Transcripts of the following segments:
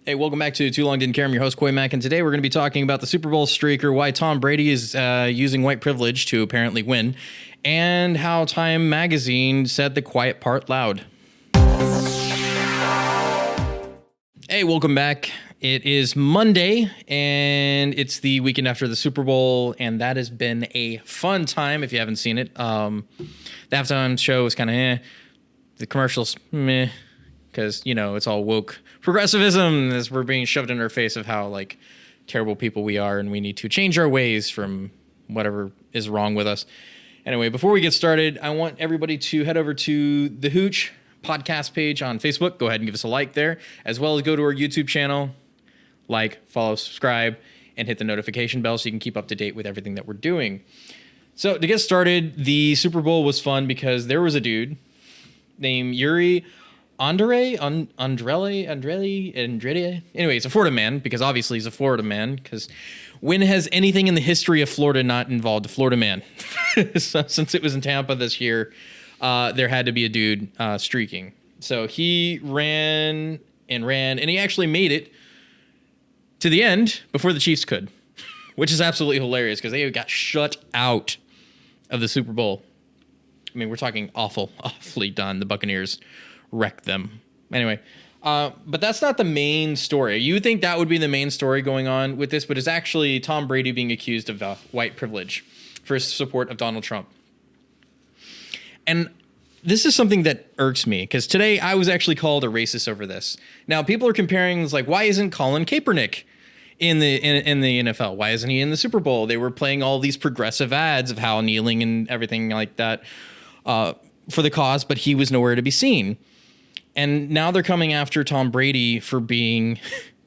Hey, welcome back to Too Long Didn't Care. I'm your host, Coy Mack, and today we're going to be talking about the Super Bowl streaker, why Tom Brady is using white privilege to apparently win, and how Time Magazine said the quiet part loud. Hey, welcome back. It is Monday, and it's the weekend after the Super Bowl, and that has been a fun time if you haven't seen it. The halftime show was kind of The commercials, meh, because, you know, it's all woke progressivism as we're being shoved in our face of how, like, terrible people we are and we need to change our ways from whatever is wrong with us. Anyway, before we get started, I want everybody to head over to the Hooch podcast page on Facebook. Go ahead and give us a like there, as well as go to our YouTube channel, like, follow, subscribe, and hit the notification bell so you can keep up to date with everything that we're doing. So to get started, the Super Bowl was fun because there was a dude named Yuri Andrade. Anyway, he's a Florida man because obviously he's a Florida man, because when has anything in the history of Florida not involved a Florida man? So, since it was in Tampa this year, there had to be a dude streaking. So he ran, and he actually made it to the end before the Chiefs could, which is absolutely hilarious because they got shut out of the Super Bowl. I mean, we're talking awfully done. The Buccaneers wrecked them. Anyway, but that's not the main story. You would think that would be the main story going on with this, but it's actually Tom Brady being accused of white privilege for his support of Donald Trump. And this is something that irks me, because today I was actually called a racist over this. Now, people are comparing, like, why isn't Colin Kaepernick in the NFL? Why isn't he in the Super Bowl? They were playing all these progressive ads of how kneeling and everything like that for the cause, but he was nowhere to be seen. And now they're coming after Tom Brady for being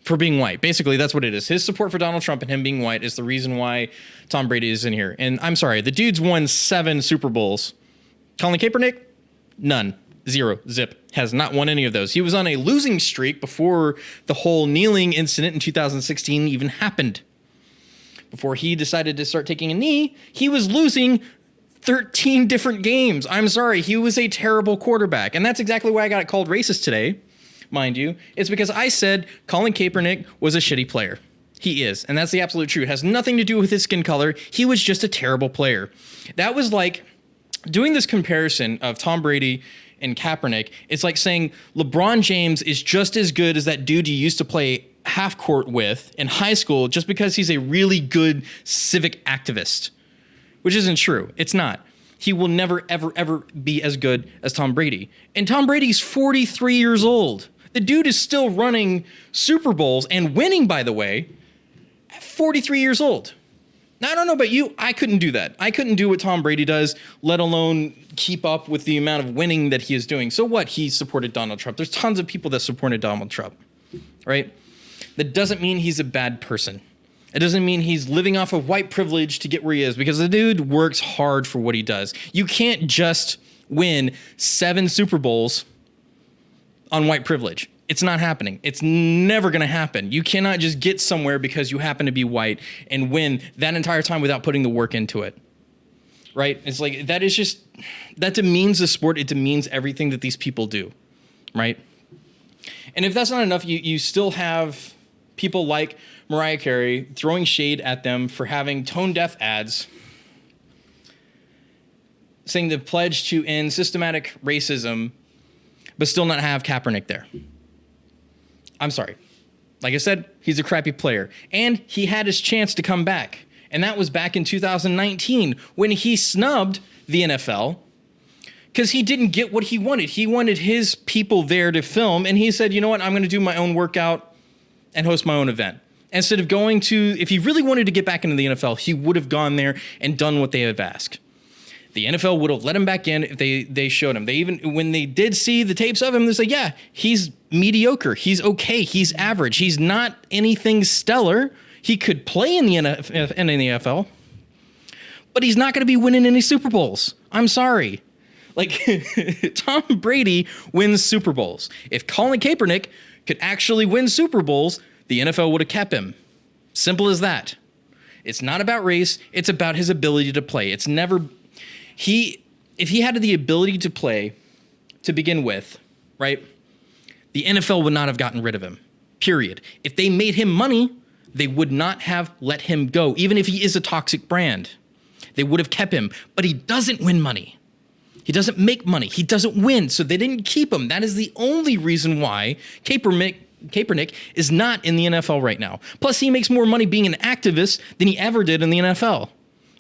white. Basically, that's what it is. His support for Donald Trump and him being white is the reason why Tom Brady is in here. And I'm sorry, the dude's won 7 Super Bowls. Colin Kaepernick, none. 0. Zip. Has not won any of those. He was on a losing streak before the whole kneeling incident in 2016 even happened. Before he decided to start taking a knee, he was losing 13 different games. I'm sorry, he was a terrible quarterback. And that's exactly why I got called racist today, mind you. It's because I said Colin Kaepernick was a shitty player. He is, and that's the absolute truth. It has nothing to do with his skin color. He was just a terrible player. That was like doing this comparison of Tom Brady and Kaepernick. It's like saying LeBron James is just as good as that dude you used to play half court with in high school just because he's a really good civic activist. Which isn't true. It's not. He will never, ever, ever be as good as Tom Brady. And Tom Brady's 43 years old. The dude is still running Super Bowls and winning, by the way, at 43 years old. Now, I don't know about you. I couldn't do that. I couldn't do what Tom Brady does, let alone keep up with the amount of winning that he is doing. So what? He supported Donald Trump. There's tons of people that supported Donald Trump, right? That doesn't mean he's a bad person. It doesn't mean he's living off of white privilege to get where he is, because the dude works hard for what he does. You can't just win 7 Super Bowls on white privilege. It's not happening. It's never going to happen. You cannot just get somewhere because you happen to be white and win that entire time without putting the work into it. Right? It's like, that demeans the sport. It demeans everything that these people do. Right? And if that's not enough, you still have people like Mariah Carey throwing shade at them for having tone-deaf ads, saying the pledge to end systematic racism, but still not have Kaepernick there. I'm sorry. Like I said, he's a crappy player. And he had his chance to come back. And that was back in 2019 when he snubbed the NFL because he didn't get what he wanted. He wanted his people there to film, and he said, you know what, I'm going to do my own workout and host my own event. Instead of going to, if he really wanted to get back into the NFL, he would have gone there and done what they have asked. The NFL would have let him back in if they showed him. They even, when they did see the tapes of him, they said, yeah, he's mediocre. He's okay. He's average. He's not anything stellar. He could play in the NFL, but he's not going to be winning any Super Bowls. I'm sorry. Like, Tom Brady wins Super Bowls. If Colin Kaepernick could actually win Super Bowls, the NFL would have kept him. Simple as that. It's not about race. It's about his ability to play. It's never... If he had the ability to play to begin with, right, the NFL would not have gotten rid of him. period. If they made him money, they would not have let him go, even if he is a toxic brand. They would have kept him, but he doesn't win money. He doesn't make money. He doesn't win, so they didn't keep him. That is the only reason why Kaepernick is not in the NFL right now. Plus, he makes more money being an activist than he ever did in the NFL,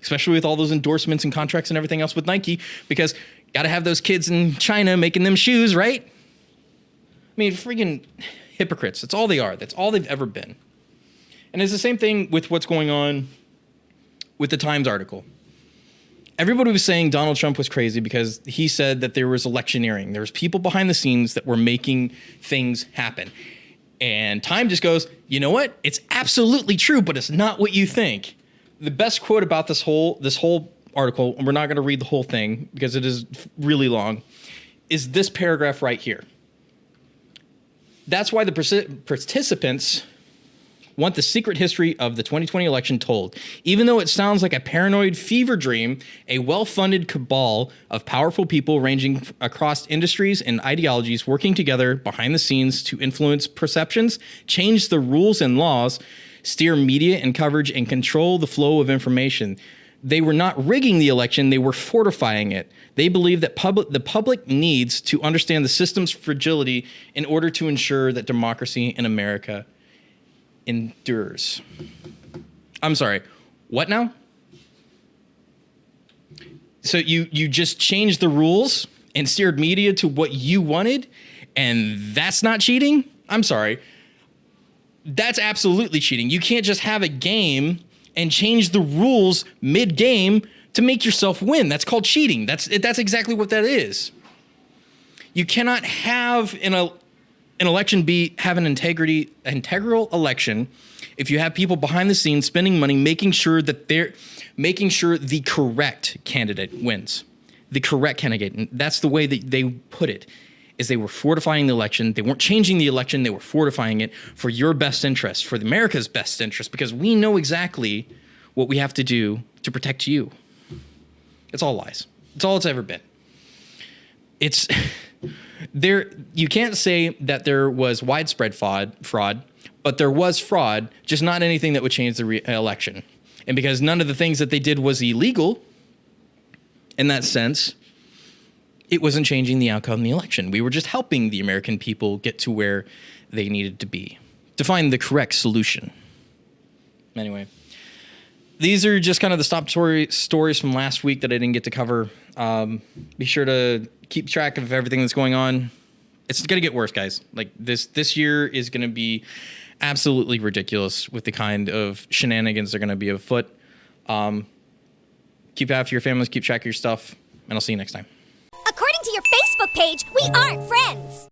especially with all those endorsements and contracts and everything else with Nike, because got to have those kids in China making them shoes, right? I mean, freaking hypocrites. That's all they are. That's all they've ever been. And it's the same thing with what's going on with the Times article. Everybody was saying Donald Trump was crazy because he said that there was electioneering. There was people behind the scenes that were making things happen. And Time just goes, you know what? It's absolutely true, but it's not what you think. The best quote about this whole article, and we're not going to read the whole thing because it is really long, is this paragraph right here. That's why the participants want the secret history of the 2020 election told. Even though it sounds like a paranoid fever dream, a well-funded cabal of powerful people ranging across industries and ideologies working together behind the scenes to influence perceptions, change the rules and laws, steer media and coverage, and control the flow of information. They were not rigging the election, they were fortifying it. They believe that the public needs to understand the system's fragility in order to ensure that democracy in America endures. I'm sorry, what now? So you just changed the rules and steered media to what you wanted, and that's not cheating? I'm sorry. That's absolutely cheating. You can't just have a game and change the rules mid-game to make yourself win. That's called cheating. That's exactly what that is. You cannot have an election have an integral election if you have people behind the scenes spending money, making sure the correct candidate wins. The correct candidate. And that's the way that they put it, is they were fortifying the election. They weren't changing the election. They were fortifying it for your best interest, for America's best interest, because we know exactly what we have to do to protect you. It's all lies. It's all it's ever been. It's there. You can't say that there was widespread fraud, but there was fraud, just not anything that would change the election. And because none of the things that they did was illegal, in that sense, it wasn't changing the outcome of the election. We were just helping the American people get to where they needed to be, to find the correct solution. Anyway, these are just kind of the stories from last week that I didn't get to cover. Be sure to keep track of everything that's going on. It's going to get worse, guys. Like this year is going to be absolutely ridiculous with the kind of shenanigans that are going to be afoot. Keep after your families, keep track of your stuff, and I'll see you next time. According to your Facebook page, we aren't friends.